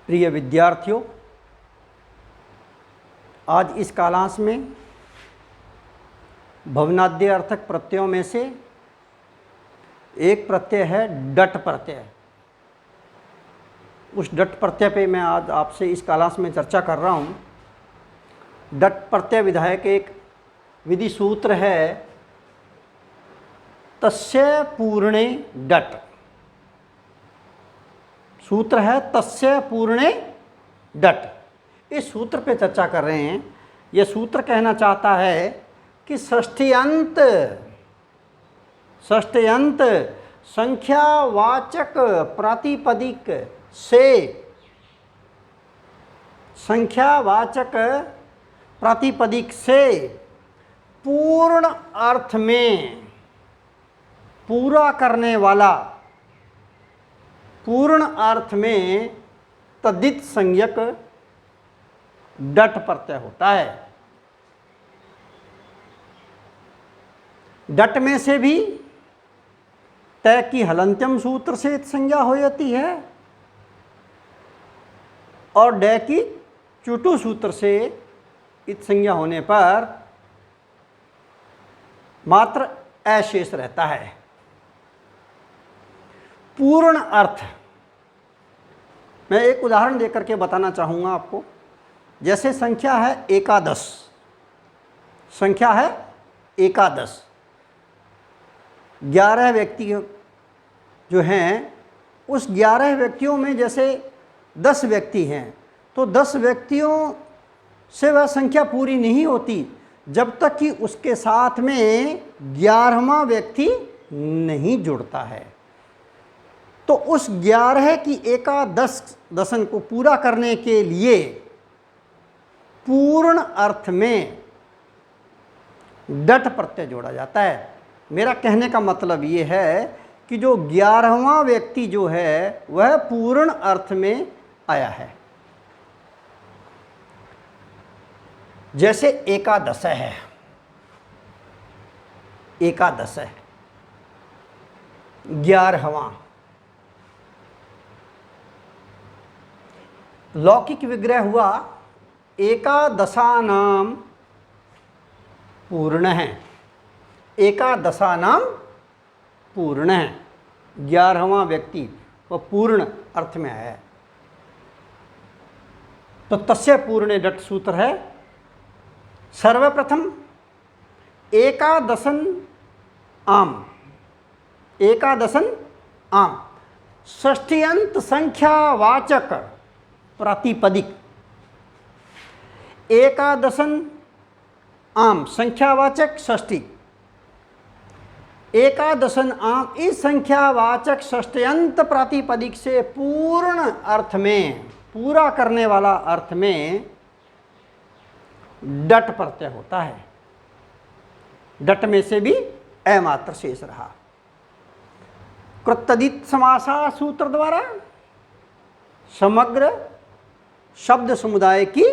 प्रिय विद्यार्थियों, आज इस कालांश में भवनाद्य अर्थक प्रत्ययों में से एक प्रत्यय है डट प्रत्यय। उस डट प्रत्यय पे मैं आज आपसे इस कालांश में चर्चा कर रहा हूँ। डट प्रत्यय विधायक एक विधि सूत्र है, तस्य पूर्णे डट। सूत्र है तस्य पूर्णे डट। इस सूत्र पे चर्चा कर रहे हैं। यह सूत्र कहना चाहता है कि षष्ठ्यंत संख्यावाचक प्रातिपदिक से, संख्यावाचक प्रातिपदिक से पूर्ण अर्थ में पूरा करने वाला, पूर्ण अर्थ में तद्धित संज्ञक डट प्रत्यय होता है। डट में से भी तय की हलंत्यम सूत्र से इत संज्ञा हो जाती है और डय की चुटु सूत्र से इत संज्ञा होने पर मात्र अशेष रहता है। पूर्ण अर्थ मैं एक उदाहरण देकर के बताना चाहूँगा आपको। जैसे संख्या है एकादश, संख्या है एकादश। 11 व्यक्ति जो हैं, उस 11 व्यक्तियों में जैसे 10 व्यक्ति हैं, तो 10 व्यक्तियों से वह संख्या पूरी नहीं होती जब तक कि उसके साथ में 11वां व्यक्ति नहीं जुड़ता है। तो उस 11 की एकादशन को पूरा करने के लिए पूर्ण अर्थ में डट प्रत्यय जोड़ा जाता है। मेरा कहने का मतलब ये है कि जो 11वां व्यक्ति जो है वह पूर्ण अर्थ में आया है। जैसे एकादश है, एकादश है 11वां। लौकिक विग्रह हुआ एकादशानाम पूर्ण है, एकादशानाम पूर्ण है। 11वां व्यक्ति वह पूर्ण अर्थ में है। तो तस्य पूर्णे डट सूत्र है। सर्वप्रथम एकादशन आम, एकादशन आम षष्ठ्यंत संख्यावाचक प्रातिपदिक। एकादशन आम संख्यावाचक षष्ठी, एकादशन आम इस संख्यावाचक षष्ठ्यंत प्रातिपदिक से पूर्ण अर्थ में, पूरा करने वाला अर्थ में डट प्रत्यय होता है। डट में से भी अमात्र शेष रहा। कृत्तदित समासा सूत्र द्वारा समग्र शब्द समुदाय की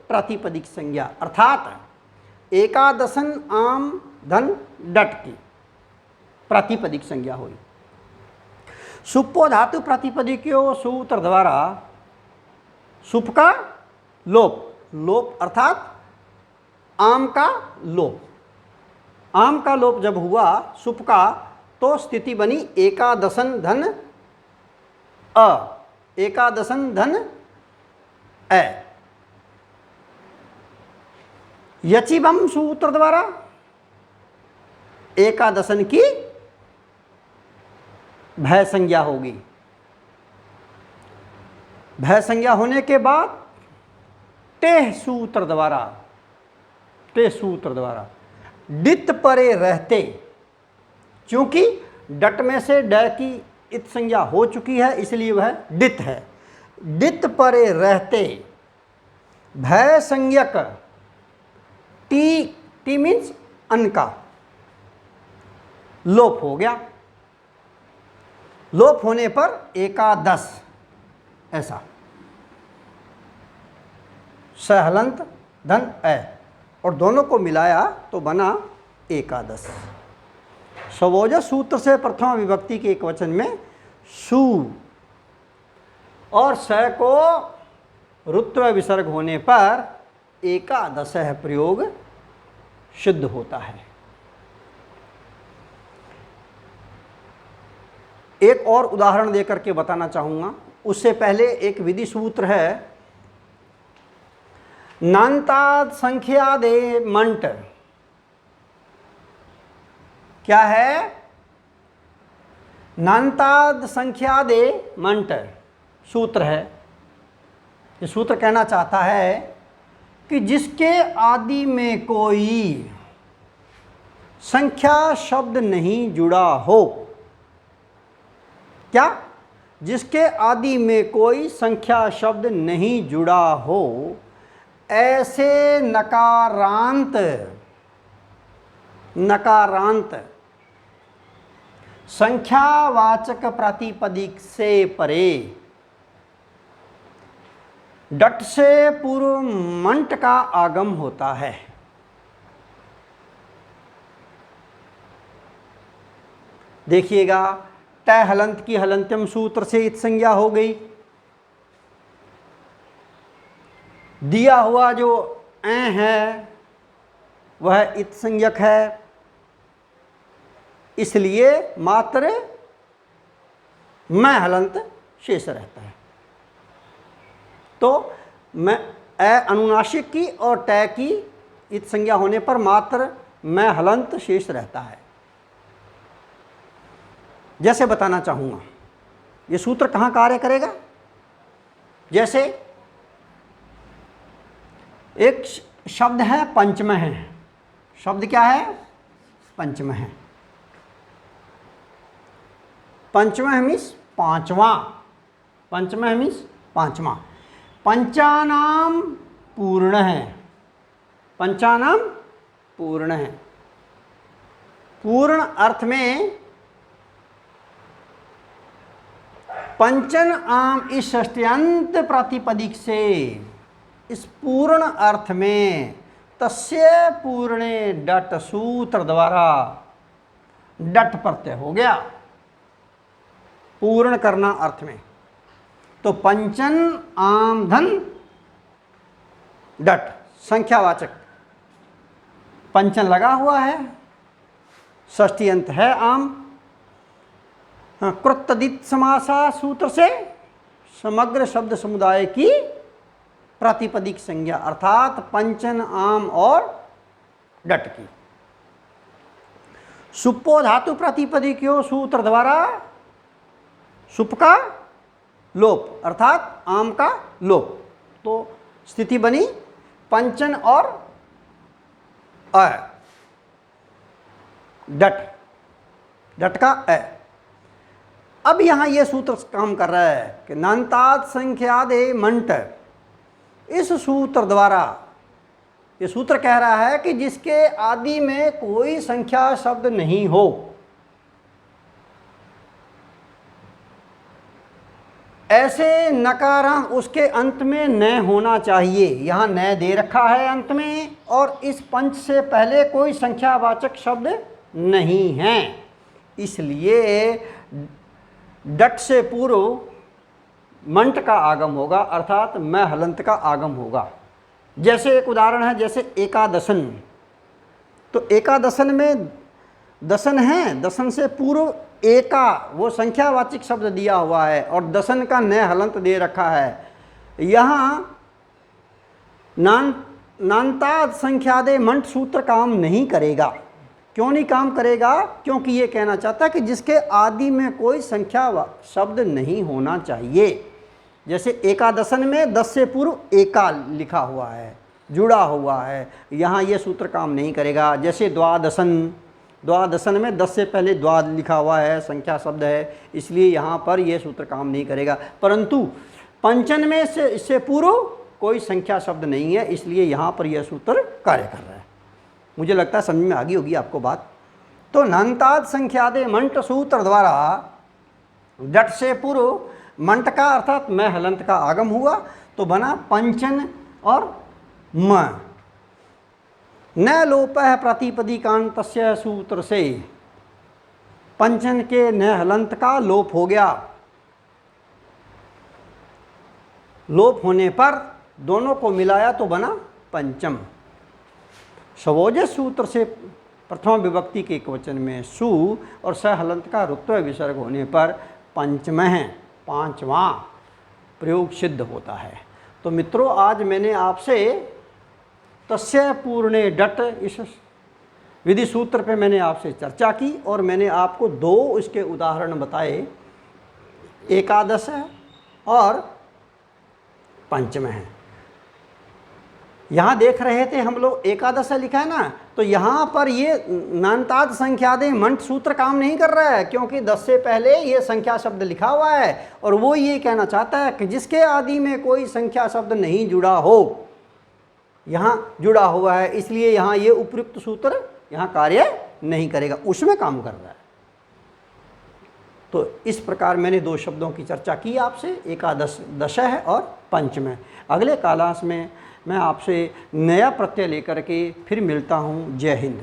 प्रातिपदिक संज्ञा अर्थात एकादशन आम धन डट की प्रातिपदिक संज्ञा हुई। सुप्पो धातु प्रातिपदिकों सूत्र द्वारा सुप का लोप, लोप अर्थात आम का लोप। आम का लोप जब हुआ सुप का, तो स्थिति बनी एकादशन धन अ, एकादशन धन अ। यचिबम सूत्र द्वारा एकादशन की भय संज्ञा होगी। भय संज्ञा होने के बाद टेह सूत्र द्वारा, टेह सूत्र द्वारा डित परे रहते, क्योंकि डट में से ड की इत संज्ञा हो चुकी है इसलिए वह डित है। डित परे रहते भय संज्ञक टी, टी मीन्स अन का लोप हो गया। लोप होने पर एकादश ऐसा सहलंत धन अ और दोनों को मिलाया तो बना एकादश। स्वोजस सूत्र से प्रथमा विभक्ति के एक वचन में सु और स को रुत्व विसर्ग होने पर एकादशः प्रयोग सिद्ध होता है। एक और उदाहरण देकर के बताना चाहूंगा, उससे पहले एक विधि सूत्र है, नान्ताद संख्यादे मंट। क्या है? नान्ताद संख्यादे मंट सूत्र है। ये सूत्र कहना चाहता है कि जिसके आदि में कोई संख्या शब्द नहीं जुड़ा हो। क्या? जिसके आदि में कोई संख्या शब्द नहीं जुड़ा हो, ऐसे नकारांत संख्यावाचक प्रातिपदिक से परे डट से पूर्व मंट का आगम होता है। देखिएगा, तय हलंत की हलंत्यम सूत्र से इत संज्ञा हो गई। दिया हुआ जो ऐ है वह इत संज्ञक है, इसलिए मात्र मैं हलंत शेष रहता है। तो मैं ऐ अनुनासिक की और तय की इत संज्ञा होने पर मात्र मैं हलंत शेष रहता है। जैसे बताना चाहूंगा, ये सूत्र कहाँ कार्य करेगा? जैसे एक शब्द है पंचम है। शब्द क्या है? पंचम है। पंचम मीन्स पांचवा। पंचम मीन्स पांचवा। पंचानाम पूर्ण है। पंचानाम पूर्ण है। पूर्ण अर्थ में पंचन आम इस षष्ट्यंत प्रातिपदिक से, इस पूर्ण अर्थ में तस्य पूर्णे डट सूत्र द्वारा डट प्रत्यय हो गया। पूर्ण करना अर्थ में तो पंचन आम धन डट संख्यावाचक पंचन लगा हुआ है, षष्ठी अंत है आम। कृतदित समासा सूत्र से समग्र शब्द समुदाय की प्रातिपदिक संज्ञा अर्थात पंचन आम और डट की। सुप्पो धातु प्रातिपदिक्यो सूत्र द्वारा सुप का लोप अर्थात आम का लोप। तो स्थिति बनी पंचन और अ, डट, डट का अ। अब यहाँ ये सूत्र काम कर रहा है कि नंतात संख्यादे मंट, इस सूत्र द्वारा ये सूत्र कह रहा है कि जिसके आदि में कोई संख्या शब्द नहीं हो, ऐसे नकारांत उसके अंत में न होना चाहिए। यहाँ न दे रखा है अंत में, और इस पंच से पहले कोई संख्यावाचक शब्द नहीं है, इसलिए डट से पूर्व मंट का आगम होगा अर्थात मैं हलंत का आगम होगा। जैसे एक उदाहरण है, जैसे एकादशन। तो एकादशन में दशन है, दशन से पूर्व एका वो संख्यावाचक शब्द दिया हुआ है और दशन का न हलंत दे रखा है। यहाँ नान्ताद संख्यादे मंट सूत्र काम नहीं करेगा। क्यों नहीं काम करेगा? क्योंकि ये कहना चाहता है कि जिसके आदि में कोई संख्या शब्द नहीं होना चाहिए। जैसे एकादशन में 10 से पूर्व एका लिखा हुआ है, जुड़ा हुआ है, यहाँ ये सूत्र काम नहीं करेगा। जैसे द्वादशन, द्वादशन में 10 से पहले द्वाद लिखा हुआ है, संख्या शब्द है, इसलिए यहाँ पर यह सूत्र काम नहीं करेगा। परंतु पंचन में से इससे पूर्व कोई संख्या शब्द नहीं है, इसलिए यहाँ पर यह सूत्र कार्य कर रहा है। मुझे लगता है समझ में आ गई होगी आपको बात। तो नंताद संख्यादे मंट सूत्र द्वारा डट से पूर्व मंट का अर्थात मैं हलंत का आगम हुआ, तो बना पंचन और म। न लोपः प्रातिपदिकांतस्य सूत्र से पंचन के न हलंत का लोप हो गया। लोप होने पर दोनों को मिलाया तो बना पंचम। स्वोजय सूत्र से प्रथमा विभक्ति के एकवचन में सु और स हलंत का रुत्व विसर्ग होने पर पंचमः, पांचवा प्रयोग सिद्ध होता है। तो मित्रों, आज मैंने आपसे तस्य पूर्णे डट इस विधि सूत्र पे मैंने आपसे चर्चा की और मैंने आपको दो इसके उदाहरण बताए, एकादश और पंचमः। यहाँ देख रहे थे हम लोग एकादश लिखा है ना, तो यहाँ पर ये नान्ताद संख्यादे मंट सूत्र काम नहीं कर रहा है, क्योंकि 10 से पहले ये संख्या शब्द लिखा हुआ है और वो ये कहना चाहता है कि जिसके आदि में कोई संख्या शब्द नहीं जुड़ा हो, यहाँ जुड़ा हुआ है, इसलिए यहाँ ये उपयुक्त सूत्र यहाँ कार्य नहीं करेगा, उसमें काम कर रहा है। तो इस प्रकार मैंने दो शब्दों की चर्चा की आपसे, एकादश दशः और पंचमः। अगले क्लास में मैं आपसे नया प्रत्यय लेकर के फिर मिलता हूँ। जय हिंद।